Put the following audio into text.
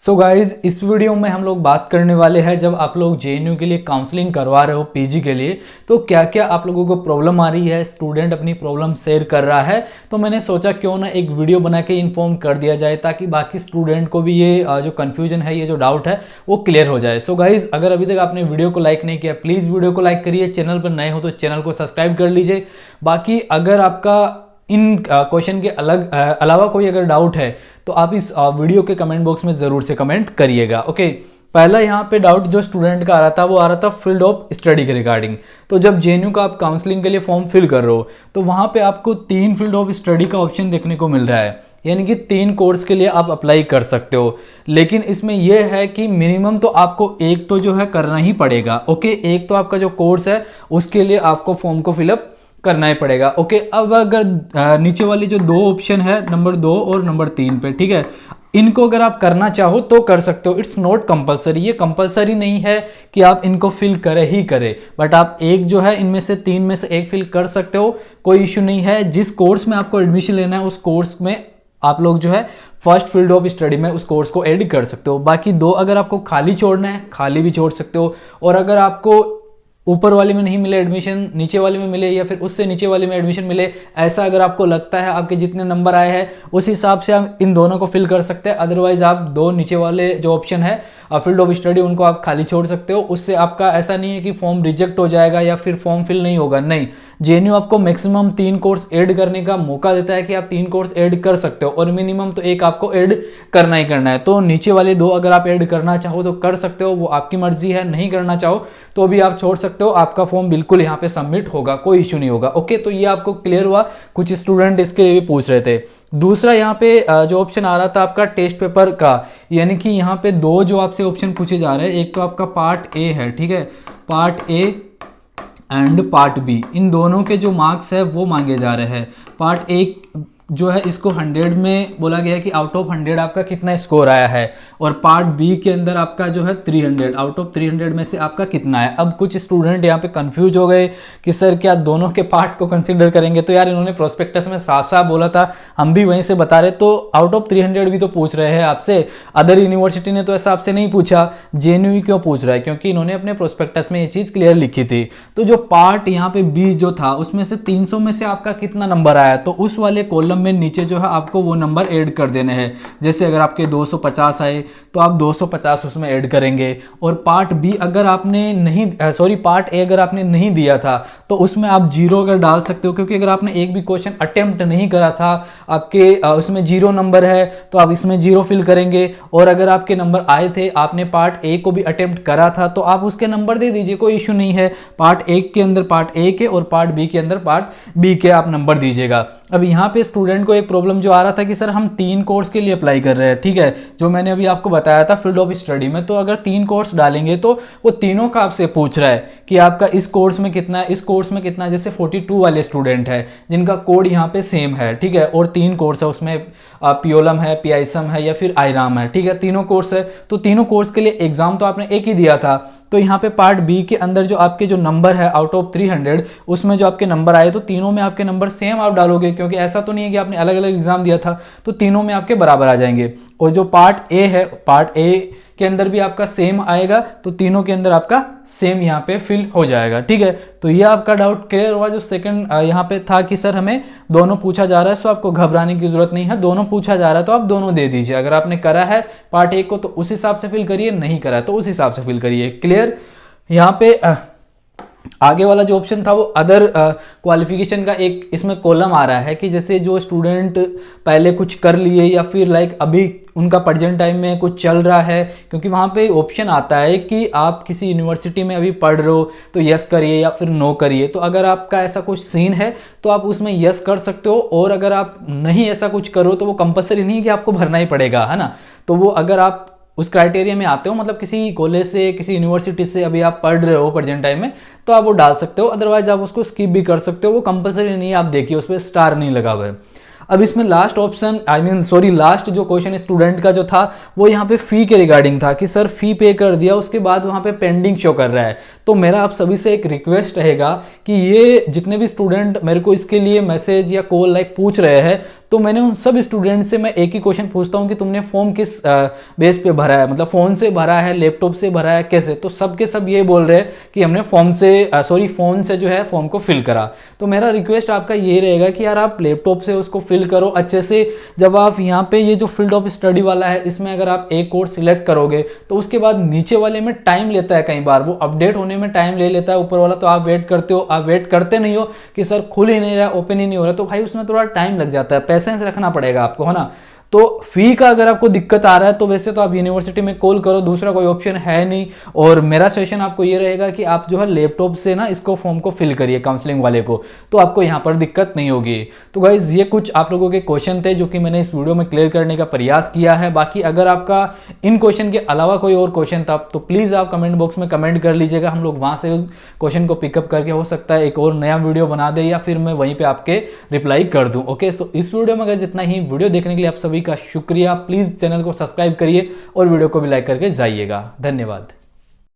So guys इस video में हम लोग बात करने वाले हैं जब आप लोग जेएनयू के लिए काउंसलिंग करवा रहे हो पीजी के लिए तो क्या क्या आप लोगों को प्रॉब्लम आ रही है। स्टूडेंट अपनी प्रॉब्लम शेयर कर रहा है तो मैंने सोचा क्यों ना एक वीडियो बना के इन्फॉर्म कर दिया जाए ताकि बाकी स्टूडेंट को भी ये जो कन्फ्यूजन है, ये जो डाउट है वो क्लियर हो जाए। सो गाइज अगर अभी तक आपने वीडियो को लाइक नहीं किया प्लीज़ वीडियो को लाइक करिए, चैनल पर नए हो तो चैनल को सब्सक्राइब कर लीजिए। बाकी अगर आपका इन क्वेश्चन के अलावा कोई अगर डाउट है तो आप इस वीडियो के कमेंट बॉक्स में ज़रूर से कमेंट करिएगा। ओके, पहला यहाँ पे डाउट जो स्टूडेंट का आ रहा था वो आ रहा था फील्ड ऑफ स्टडी के रिगार्डिंग। तो जब जेएनयू का आप काउंसलिंग के लिए फॉर्म फिल कर रहे हो तो वहाँ पे आपको 3 फील्ड ऑफ स्टडी का ऑप्शन देखने को मिल रहा है, यानी कि 3 कोर्स के लिए आप अप्लाई कर सकते हो। लेकिन इसमें यह है कि मिनिमम तो आपको एक तो जो है करना ही पड़ेगा। ओके, एक तो आपका जो कोर्स है उसके लिए आपको फॉर्म को फिलअप करना ही पड़ेगा। ओके, अब अगर नीचे वाली जो 2 ऑप्शन है नंबर 2 और नंबर 3 पे, ठीक है, इनको अगर आप करना चाहो तो कर सकते हो। इट्स नॉट कंपलसरी, ये कंपलसरी नहीं है कि आप इनको फिल करे ही करें, बट आप एक जो है इनमें से 3 में से एक फिल कर सकते हो, कोई इश्यू नहीं है। जिस कोर्स में आपको एडमिशन लेना है उस कोर्स में आप लोग जो है फर्स्ट फील्ड ऑफ स्टडी में उस कोर्स को ऐड कर सकते हो। बाकी 2 अगर आपको खाली छोड़ना है खाली भी छोड़ सकते हो, और अगर आपको ऊपर वाले में नहीं मिले एडमिशन, नीचे वाले में मिले या फिर उससे नीचे वाले में एडमिशन मिले, ऐसा अगर आपको लगता है आपके जितने नंबर आए हैं उस हिसाब से आप इन दोनों को फिल कर सकते हैं। अदरवाइज आप 2 नीचे वाले जो ऑप्शन है फील्ड ऑफ स्टडी उनको आप खाली छोड़ सकते हो। उससे आपका ऐसा नहीं है कि फॉर्म रिजेक्ट हो जाएगा या फिर फॉर्म फिल नहीं होगा, नहीं। जेएनयू आपको मैक्सिमम 3 कोर्स ऐड करने का मौका देता है कि आप 3 कोर्स ऐड कर सकते हो, और मिनिमम तो एक आपको ऐड करना ही करना है। तो नीचे वाले 2 अगर आप ऐड करना चाहो तो कर सकते हो, वो आपकी मर्जी है। नहीं करना चाहो तो भी आप छोड़ सकते हो, आपका फॉर्म बिल्कुल यहाँ पे सबमिट होगा, कोई इशू नहीं होगा। ओके, तो ये आपको क्लियर हुआ। कुछ स्टूडेंट इसके लिए भी पूछ रहे थे। दूसरा यहाँ पे जो ऑप्शन आ रहा था आपका टेस्ट पेपर का, यानी कि यहाँ पे 2 जो आपसे ऑप्शन पूछे जा रहे हैं, एक तो आपका पार्ट ए है, ठीक है, part A and part B, इन दोनों के जो मार्क्स है वो मांगे जा रहे हैं। पार्ट ए जो है इसको 100 में बोला गया है कि आउट ऑफ 100 आपका कितना स्कोर आया है, और पार्ट बी के अंदर आपका जो है 300 आउट ऑफ 300 में से आपका कितना है। अब कुछ स्टूडेंट यहाँ पे कंफ्यूज हो गए कि सर क्या दोनों के पार्ट को कंसीडर करेंगे, तो यार इन्होंने प्रोस्पेक्टस में साफ साफ बोला था, हम भी वहीं से बता रहे। तो आउट ऑफ 300 भी तो पूछ रहे हैं आपसे, अदर यूनिवर्सिटी ने तो ऐसा आपसे नहीं पूछा, जेएनयू क्यों पूछ रहा है, क्योंकि इन्होंने अपने प्रोस्पेक्टस में ये चीज़ क्लियर लिखी थी। तो जो पार्ट यहाँ पे बी जो था उसमें से 300 में से आपका कितना नंबर आया, तो उस वाले कॉलम में नीचे जो है आपको वो नंबर ऐड कर देने हैं। जैसे अगर आपके 250 आए तो आप 250 उसमें ऐड करेंगे, और पार्ट बी अगर आपने नहीं पार्ट ए अगर आपने नहीं दिया था तो उसमें आप 0 अगर डाल सकते हो, क्योंकि अगर आपने एक भी क्वेश्चन अटेम्प्ट नहीं करा था, आपके उसमें 0 नंबर है तो आप इसमें 0 फिल करेंगे। और अगर आपके नंबर आए थे, आपने पार्ट ए को भी अटेम्प्ट करा था, तो आप उसके नंबर दे दीजिए, कोई इशू नहीं है। पार्ट ए के अंदर पार्ट ए के और पार्ट बी के अंदर पार्ट बी के आप नंबर दीजिएगा। अब यहाँ पे स्टूडेंट को एक प्रॉब्लम जो आ रहा था कि सर हम 3 कोर्स के लिए अप्लाई कर रहे हैं, ठीक है, जो मैंने अभी आपको बताया था फील्ड ऑफ स्टडी में। तो अगर 3 कोर्स डालेंगे तो वो तीनों का आपसे पूछ रहा है कि आपका इस कोर्स में कितना है, इस कोर्स में कितना है। जैसे 42 वाले स्टूडेंट है जिनका कोड यहाँ पे सेम है, ठीक है, और 3 कोर्स है, उसमें पियोलम है, पीआईसम है या फिर आईराम है, ठीक है, तीनों कोर्स है। तो तीनों कोर्स के लिए एग्जाम तो आपने एक ही दिया था। तो यहाँ पे पार्ट बी के अंदर जो आपके जो नंबर है आउट ऑफ 300 उसमें जो आपके नंबर आए तो तीनों में आपके नंबर सेम आप डालोगे, क्योंकि ऐसा तो नहीं है कि आपने अलग अलग एग्जाम दिया था, तो तीनों में आपके बराबर आ जाएंगे। और जो पार्ट ए है, पार्ट ए के अंदर भी आपका सेम आएगा, तो तीनों के अंदर आपका सेम यहाँ पे फिल हो जाएगा, ठीक है। तो ये आपका डाउट क्लियर हुआ। जो सेकंड यहाँ पे था कि सर हमें दोनों पूछा जा रहा है, सो आपको घबराने की जरूरत नहीं है, दोनों पूछा जा रहा है तो आप दोनों दे दीजिए। अगर आपने करा है पार्ट ए को तो उस हिसाब से फिल करिए, नहीं करा है तो उस हिसाब से फिल करिए। क्लियर। यहाँ पे आगे वाला जो ऑप्शन था वो अदर क्वालिफिकेशन का एक इसमें कॉलम आ रहा है कि जैसे जो स्टूडेंट पहले कुछ कर लिए या फिर लाइक अभी उनका प्रेजेंट टाइम में कुछ चल रहा है, क्योंकि वहाँ पे ऑप्शन आता है कि आप किसी यूनिवर्सिटी में अभी पढ़ रहे हो तो यस करिए या फिर नो करिए। तो अगर आपका ऐसा कुछ सीन है तो आप उसमें यस कर सकते हो, और अगर आप नहीं ऐसा कुछ करो तो वो कंपलसरी नहीं है कि आपको भरना ही पड़ेगा, है ना। तो वो अगर आप उस क्राइटेरिया में आते हो, मतलब किसी कॉलेज से किसी यूनिवर्सिटी से अभी आप पढ़ रहे हो प्रेजेंट टाइम में, तो आप वो डाल सकते हो। अदरवाइज आप उसको स्किप भी कर सकते हो, वो कंपलसरी नहीं है। आप देखिए उस पर स्टार नहीं लगा हुआ है। अब इसमें लास्ट ऑप्शन लास्ट जो क्वेश्चन स्टूडेंट का जो था वो यहाँ पे फी के रिगार्डिंग था कि सर फी पे कर दिया, उसके बाद वहाँ पे पेंडिंग शो कर रहा है। तो मेरा आप सभी से एक रिक्वेस्ट रहेगा कि ये जितने भी स्टूडेंट मेरे को इसके लिए मैसेज या कॉल लाइक पूछ रहे हैं, तो मैंने उन सब स्टूडेंट से मैं एक ही क्वेश्चन पूछता हूं कि तुमने फॉर्म किस बेस पे भरा है, मतलब फोन से भरा है, लैपटॉप से भरा है, कैसे। तो सब के सब ये बोल रहे हैं कि हमने फोन से जो है फॉर्म को फिल करा। तो मेरा रिक्वेस्ट आपका ये रहेगा कि यार आप लैपटॉप से उसको फिल करो अच्छे से। जब आप यहाँ पे ये जो फील्ड ऑफ स्टडी वाला है, इसमें अगर आप एक कोर्स सिलेक्ट करोगे तो उसके बाद नीचे वाले में टाइम लेता है, कई बार वो अपडेट होने में टाइम ले लेता है ऊपर वाला। तो आप वेट करते हो, आप वेट करते नहीं हो कि सर खुल ही नहीं रहा, ओपन ही नहीं हो रहा, तो भाई उसमें थोड़ा टाइम लग जाता है, पेशेंस रखना पड़ेगा आपको, है ना। तो फी का अगर आपको दिक्कत आ रहा है तो वैसे तो आप यूनिवर्सिटी में कॉल करो, दूसरा कोई ऑप्शन है नहीं। और मेरा सजेशन आपको ये रहेगा कि आप जो है लैपटॉप से ना इसको फॉर्म को फिल करिए काउंसलिंग वाले को, तो आपको यहाँ पर दिक्कत नहीं होगी। तो गाइज ये कुछ आप लोगों के क्वेश्चन थे जो कि मैंने इस वीडियो में क्लियर करने का प्रयास किया है। बाकी अगर आपका इन क्वेश्चन के अलावा कोई और क्वेश्चन था तो प्लीज़ आप कमेंट बॉक्स में कमेंट कर लीजिएगा, हम लोग वहाँ से क्वेश्चन को पिकअप करके हो सकता है एक और नया वीडियो बना दे या फिर मैं वहीं पर आपके रिप्लाई कर दूँ। ओके, सो इस वीडियो में अगर जितना ही वीडियो देखने के लिए आप सभी का शुक्रिया। प्लीज चैनल को सब्सक्राइब करिए और वीडियो को भी लाइक करके जाइएगा। धन्यवाद।